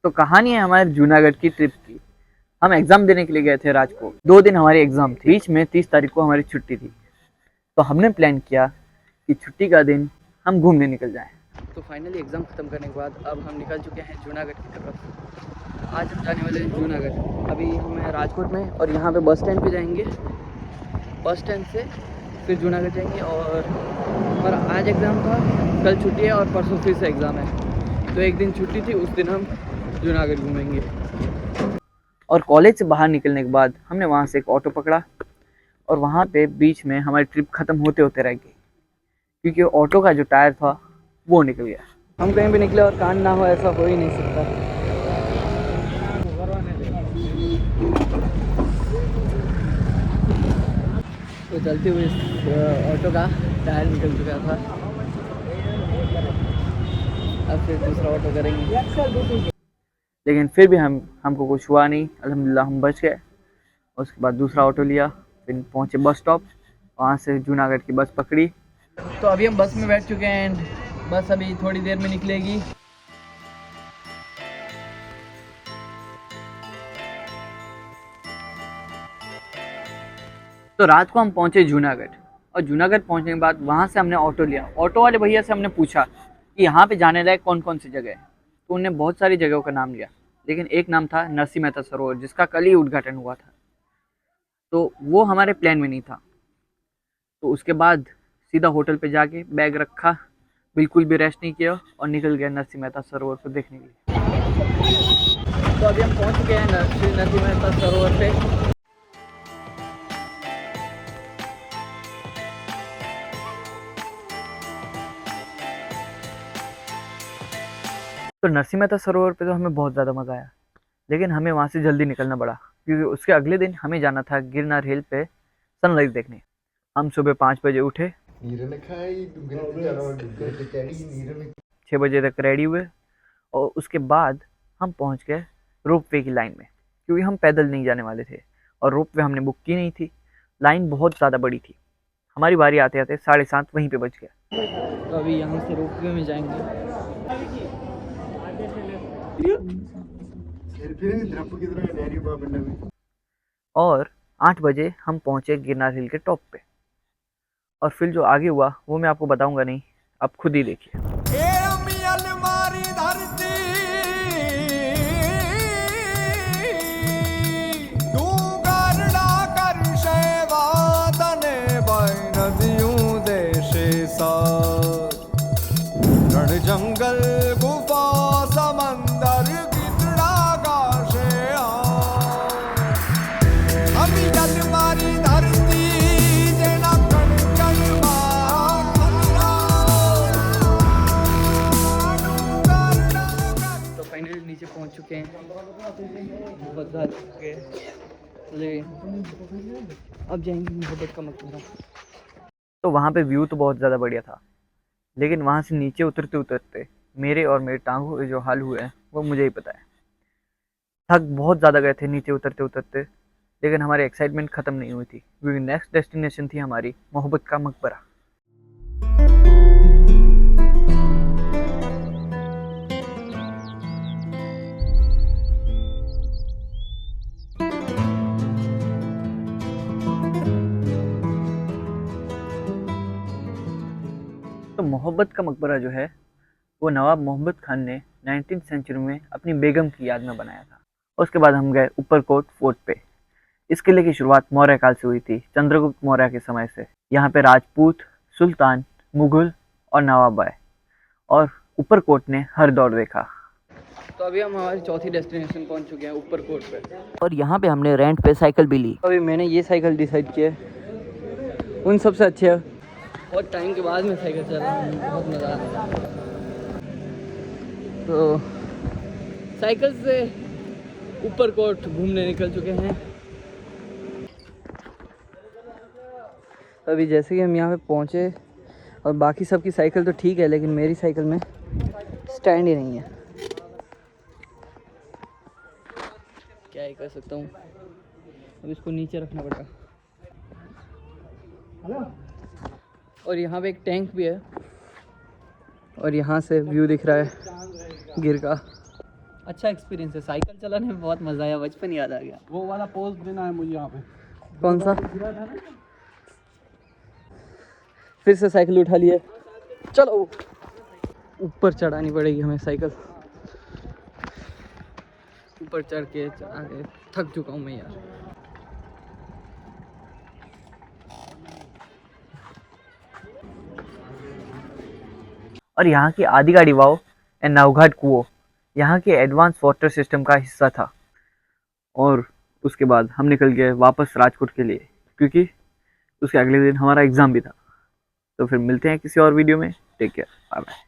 तो कहानी है हमारे जूनागढ़ की ट्रिप की। हम एग्ज़ाम देने के लिए गए थे राजकोट। 2 दिन हमारी एग्ज़ाम थी, बीच में 30 तारीख को हमारी छुट्टी थी। तो हमने प्लान किया कि छुट्टी का दिन हम घूमने निकल जाएं। तो फाइनली एग्ज़ाम ख़त्म करने के बाद अब हम निकल चुके हैं जूनागढ़ की तरफ। आज हम जाने वाले हैं जूनागढ़। अभी हम हैं राजकोट में और यहाँ पे बस स्टैंड पे जाएंगे। बस स्टैंड से फिर जूनागढ़ जाएंगे और आज एग्ज़ाम था, कल छुट्टी है और परसों फिर से एग्ज़ाम है। तो एक दिन छुट्टी थी, उस दिन हम जूनागढ़ घूमेंगे। और कॉलेज से बाहर निकलने के बाद हमने वहाँ से एक ऑटो पकड़ा और वहाँ पे बीच में हमारी ट्रिप ख़त्म होते होते रह गई, क्योंकि ऑटो का जो टायर था वो निकल गया। हम कहीं भी निकले और कांड ना हो ऐसा हो ही नहीं सकता। तो चलते हुए ऑटो का टायर निकल चुका था। अब फिर दूसरा ऑटो करेंगे, लेकिन फिर भी हमको कुछ हुआ नहीं, अल्हम्दुलिल्लाह हम बच गए। उसके बाद दूसरा ऑटो लिया, फिर पहुँचे बस स्टॉप, वहाँ से जूनागढ़ की बस पकड़ी। तो अभी हम बस में बैठ चुके हैं, बस अभी थोड़ी देर में निकलेगी। तो रात को हम पहुँचे जूनागढ़ और जूनागढ़ पहुँचने के बाद वहाँ से हमने ऑटो लिया। ऑटो वाले भैया से हमने पूछा कि यहाँ पे जाने लायक कौन कौन सी जगह है। तो उन्होंने बहुत सारी जगहों का नाम लिया, लेकिन एक नाम था नरसिंह मेहता सरोवर, जिसका कल ही उद्घाटन हुआ था। तो वो हमारे प्लान में नहीं था। तो उसके बाद सीधा होटल पे जाके बैग रखा, बिल्कुल भी रेस्ट नहीं किया और निकल गया नरसिंह मेहता सरोवर को देखने के लिए। तो अभी हम पहुंच चुके हैं नरसिंह मेहता सरोवर पे। तो नरसिंह मेहता सरोवर पे तो हमें बहुत ज़्यादा मज़ा आया, लेकिन हमें वहाँ से जल्दी निकलना पड़ा, क्योंकि उसके अगले दिन हमें जाना था गिरनार हिल पे सनराइज़ देखने। हम सुबह 5 बजे उठे, 6 बजे तक रेडी हुए और उसके बाद हम पहुंच गए रोप वे की लाइन में, क्योंकि हम पैदल नहीं जाने वाले थे और रोप वे हमने बुक की नहीं थी। लाइन बहुत ज़्यादा बड़ी थी, हमारी बारी आते आते 7:30 वहीं पे बच गया। तो अभी यहाँ से रोप वे में जाएंगे। और 8 बजे हम पहुँचे गिरनार हिल के टॉप पे। और फिर जो आगे हुआ वो मैं आपको बताऊंगा नहीं, आप खुद ही देखिए। जंगल गुफा समंदर कितना गाशे अभी जल मारी धरती जना कण कण तो फाइनली नीचे पहुंच चुके हैं, बहुत ज़्यादा थक गए, अब जाएंगे मोहब्बत का मकबरा। तो वहाँ पे व्यू तो बहुत ज़्यादा बढ़िया था, लेकिन वहाँ से नीचे उतरते उतरते मेरे और मेरे टांगों के जो हाल हुए हैं वो मुझे ही पता है। थक बहुत ज़्यादा गए थे नीचे उतरते उतरते, लेकिन हमारी एक्साइटमेंट ख़त्म नहीं हुई थी, क्योंकि नेक्स्ट डेस्टिनेशन थी हमारी मोहब्बत का मकबरा। तो मोहब्बत का मकबरा जो है वो नवाब मोहम्मद खान ने 19वीं सेंचुरी में अपनी बेगम की याद में बनाया था। उसके बाद हम गए ऊपरकोट फोर्ट पे। इस किले की शुरुआत मौर्य काल से हुई थी, चंद्रगुप्त मौर्य के समय से। यहाँ पे राजपूत, सुल्तान, मुगल और नवाब आए और ऊपरकोट ने हर दौर देखा। तो अभी हम हमारी चौथी डेस्टिनेशन पहुँच चुके हैं ऊपरकोट पे, और यहाँ पे हमने रेंट पे साइकिल भी ली। अभी मैंने ये साइकिल डिसाइड किया है उन सबसे अच्छे है, बहुत टाइम के बाद में साइकिल चला रहा हूँ, बहुत मज़ा आ रहा है। तो साइकिल से ऊपरकोट घूमने निकल चुके हैं। अभी जैसे कि हम यहाँ पे पहुँचे और बाकी सबकी साइकिल तो ठीक है, लेकिन मेरी साइकिल में स्टैंड ही नहीं है। क्या ही कर सकता हूँ, अब इसको नीचे रखना पड़ेगा। और यहाँ पे एक टैंक भी है और यहाँ से व्यू दिख रहा है गिर का। अच्छा एक्सपीरियंस है, साइकिल चलाने में बहुत मज़ा आया, बचपन याद आ गया। वो वाला पोज देना है मुझे यहाँ पे। कौन सा? फिर से साइकिल उठा लिए, चलो ऊपर चढ़ानी पड़ेगी हमें साइकिल। ऊपर चढ़ के चढ़ा के थक चुका हूँ मैं यार। और यहाँ की आदिगाड़ी वाव एंड नवघाट कुओं यहाँ के एडवांस वाटर सिस्टम का हिस्सा था। और उसके बाद हम निकल गए वापस राजकोट के लिए, क्योंकि उसके अगले दिन हमारा एग्ज़ाम भी था। तो फिर मिलते हैं किसी और वीडियो में। Take care, bye bye.